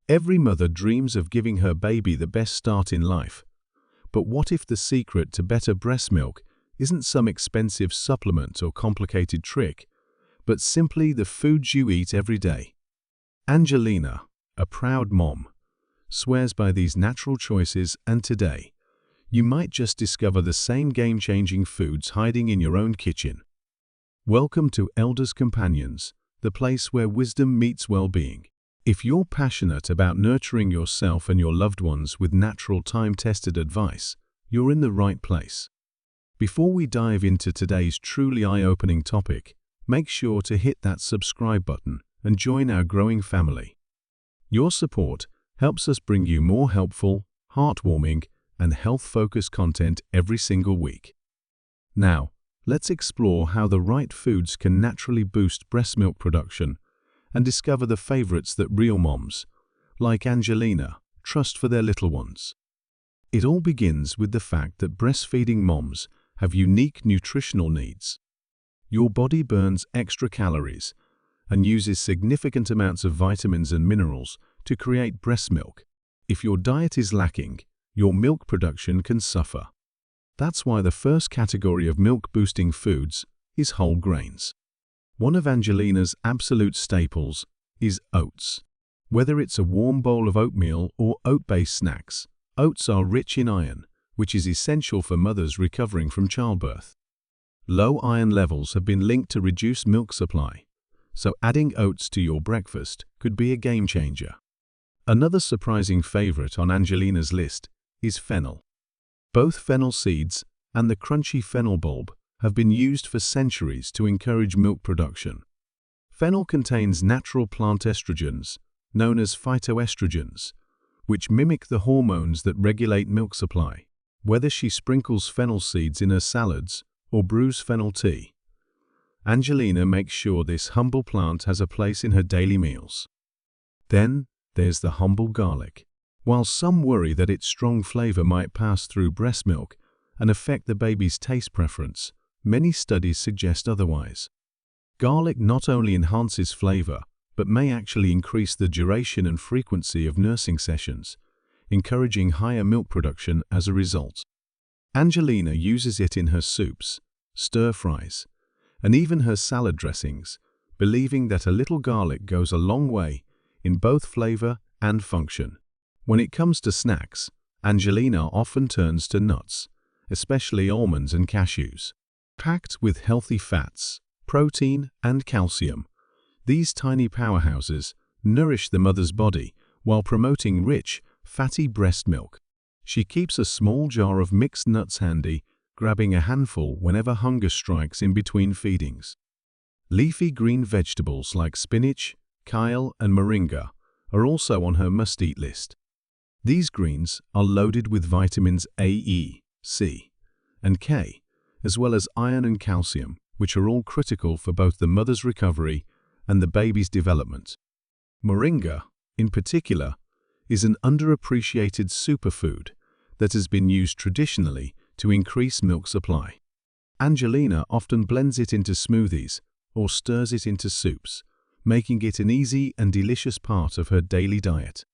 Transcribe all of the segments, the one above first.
Every mother dreams of giving her baby the best start in life. But what if the secret to better breast milk isn't some expensive supplement or complicated trick, but simply the foods you eat every day? Angelina, a proud mom, swears by these natural choices, and today, you might just discover the same game-changing foods hiding in your own kitchen. Welcome to Elders Companions, the place where wisdom meets well-being. If you're passionate about nurturing yourself and your loved ones with natural, time-tested advice, you're in the right place. Before we dive into today's truly eye-opening topic, make sure to hit that subscribe button and join our growing family. Your support helps us bring you more helpful, heartwarming, and health-focused content every single week. Now, let's explore how the right foods can naturally boost breast milk production and discover the favorites that real moms, like Angelina, trust for their little ones. It all begins with the fact that breastfeeding moms have unique nutritional needs. Your body burns extra calories and uses significant amounts of vitamins and minerals to create breast milk. If your diet is lacking, your milk production can suffer. That's why the first category of milk-boosting foods is whole grains. One of Angelina's absolute staples is oats. Whether it's a warm bowl of oatmeal or oat-based snacks, oats are rich in iron, which is essential for mothers recovering from childbirth. Low iron levels have been linked to reduced milk supply, so adding oats to your breakfast could be a game changer. Another surprising favorite on Angelina's list is fennel. Both fennel seeds and the crunchy fennel bulb have been used for centuries to encourage milk production. Fennel contains natural plant estrogens, known as phytoestrogens, which mimic the hormones that regulate milk supply. Whether she sprinkles fennel seeds in her salads or brews fennel tea, Angelina makes sure this humble plant has a place in her daily meals. Then there's the humble garlic. While some worry that its strong flavor might pass through breast milk and affect the baby's taste preference, many studies suggest otherwise. Garlic not only enhances flavor, but may actually increase the duration and frequency of nursing sessions, encouraging higher milk production as a result. Angelina uses it in her soups, stir-fries, and even her salad dressings, believing that a little garlic goes a long way in both flavor and function. When it comes to snacks, Angelina often turns to nuts, especially almonds and cashews. Packed with healthy fats, protein, and calcium, these tiny powerhouses nourish the mother's body while promoting rich, fatty breast milk. She keeps a small jar of mixed nuts handy, grabbing a handful whenever hunger strikes in between feedings. Leafy green vegetables like spinach, kale, and moringa are also on her must-eat list. These greens are loaded with vitamins A, E, C, and K, as well as iron and calcium, which are all critical for both the mother's recovery and the baby's development. Moringa, in particular, is an underappreciated superfood that has been used traditionally to increase milk supply. Angelina often blends it into smoothies or stirs it into soups, making it an easy and delicious part of her daily diet.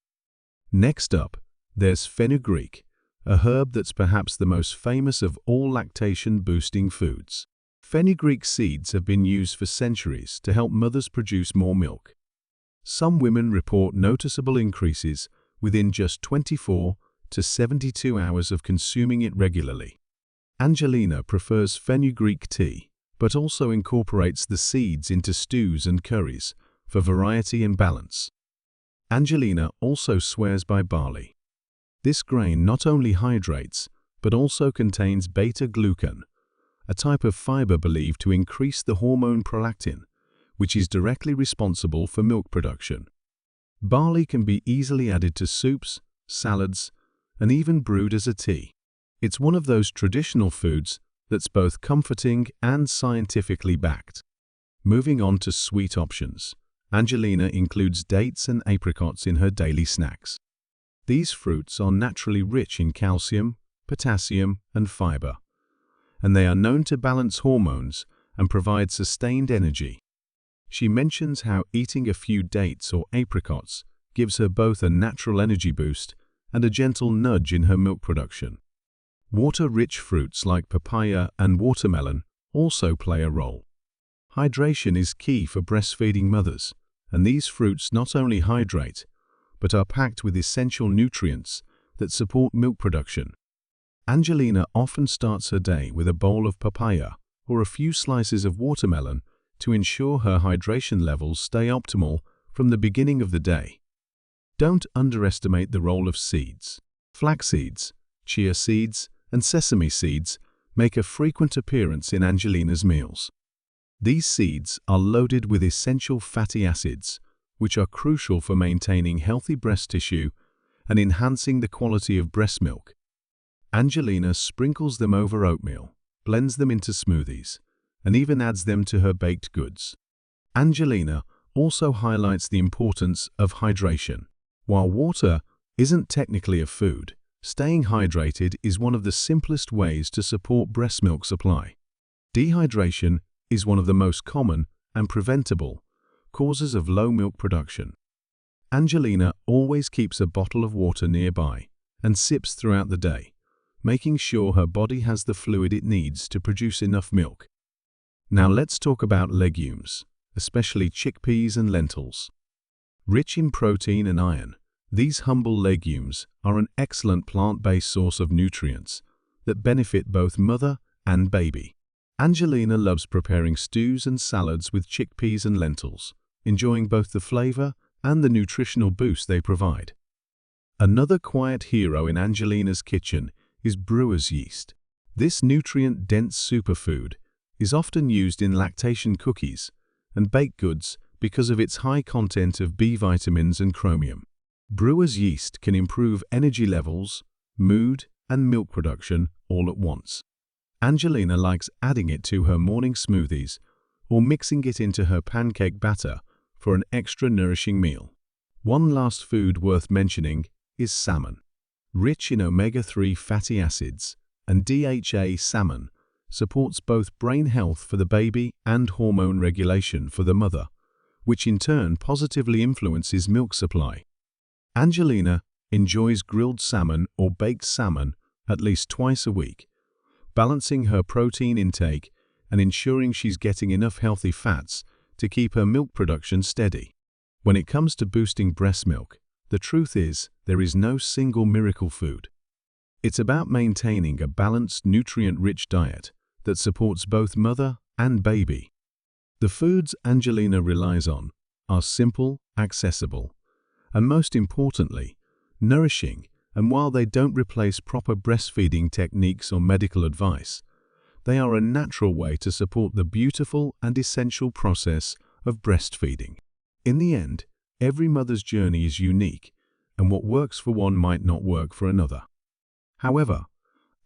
Next up, there's fenugreek, a herb that's perhaps the most famous of all lactation-boosting foods. Fenugreek seeds have been used for centuries to help mothers produce more milk. Some women report noticeable increases within just 24 to 72 hours of consuming it regularly. Angelina prefers fenugreek tea, but also incorporates the seeds into stews and curries for variety and balance. Angelina also swears by barley. This grain not only hydrates, but also contains beta-glucan, a type of fiber believed to increase the hormone prolactin, which is directly responsible for milk production. Barley can be easily added to soups, salads, and even brewed as a tea. It's one of those traditional foods that's both comforting and scientifically backed. Moving on to sweet options, Angelina includes dates and apricots in her daily snacks. These fruits are naturally rich in calcium, potassium, and fiber, and they are known to balance hormones and provide sustained energy. She mentions how eating a few dates or apricots gives her both a natural energy boost and a gentle nudge in her milk production. Water-rich fruits like papaya and watermelon also play a role. Hydration is key for breastfeeding mothers, and these fruits not only hydrate, but are packed with essential nutrients that support milk production. Angelina often starts her day with a bowl of papaya or a few slices of watermelon to ensure her hydration levels stay optimal from the beginning of the day. Don't underestimate the role of seeds. Flax seeds, chia seeds, and sesame seeds make a frequent appearance in Angelina's meals. These seeds are loaded with essential fatty acids, which are crucial for maintaining healthy breast tissue and enhancing the quality of breast milk. Angelina sprinkles them over oatmeal, blends them into smoothies, and even adds them to her baked goods. Angelina also highlights the importance of hydration. While water isn't technically a food, staying hydrated is one of the simplest ways to support breast milk supply. Dehydration is one of the most common and preventable causes of low milk production. Angelina always keeps a bottle of water nearby and sips throughout the day, making sure her body has the fluid it needs to produce enough milk. Now let's talk about legumes, especially chickpeas and lentils. Rich in protein and iron, these humble legumes are an excellent plant-based source of nutrients that benefit both mother and baby. Angelina loves preparing stews and salads with chickpeas and lentils, enjoying both the flavor and the nutritional boost they provide. Another quiet hero in Angelina's kitchen is brewer's yeast. This nutrient-dense superfood is often used in lactation cookies and baked goods because of its high content of B vitamins and chromium. Brewer's yeast can improve energy levels, mood, and milk production all at once. Angelina likes adding it to her morning smoothies or mixing it into her pancake batter for an extra nourishing meal. One last food worth mentioning is salmon. Rich in omega-3 fatty acids and DHA, salmon supports both brain health for the baby and hormone regulation for the mother, which in turn positively influences milk supply. Angelina enjoys grilled salmon or baked salmon at least twice a week, balancing her protein intake and ensuring she's getting enough healthy fats to keep her milk production steady. When it comes to boosting breast milk, the truth is there is no single miracle food. It's about maintaining a balanced, nutrient-rich diet that supports both mother and baby. The foods Angelina relies on are simple, accessible, and most importantly, nourishing, and while they don't replace proper breastfeeding techniques or medical advice, they are a natural way to support the beautiful and essential process of breastfeeding. In the end, every mother's journey is unique, and what works for one might not work for another. However,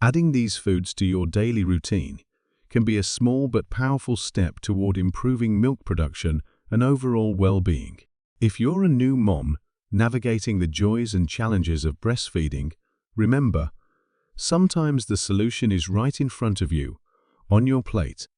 adding these foods to your daily routine can be a small but powerful step toward improving milk production and overall well-being. If you're a new mom navigating the joys and challenges of breastfeeding, remember, sometimes the solution is right in front of you, on your plate,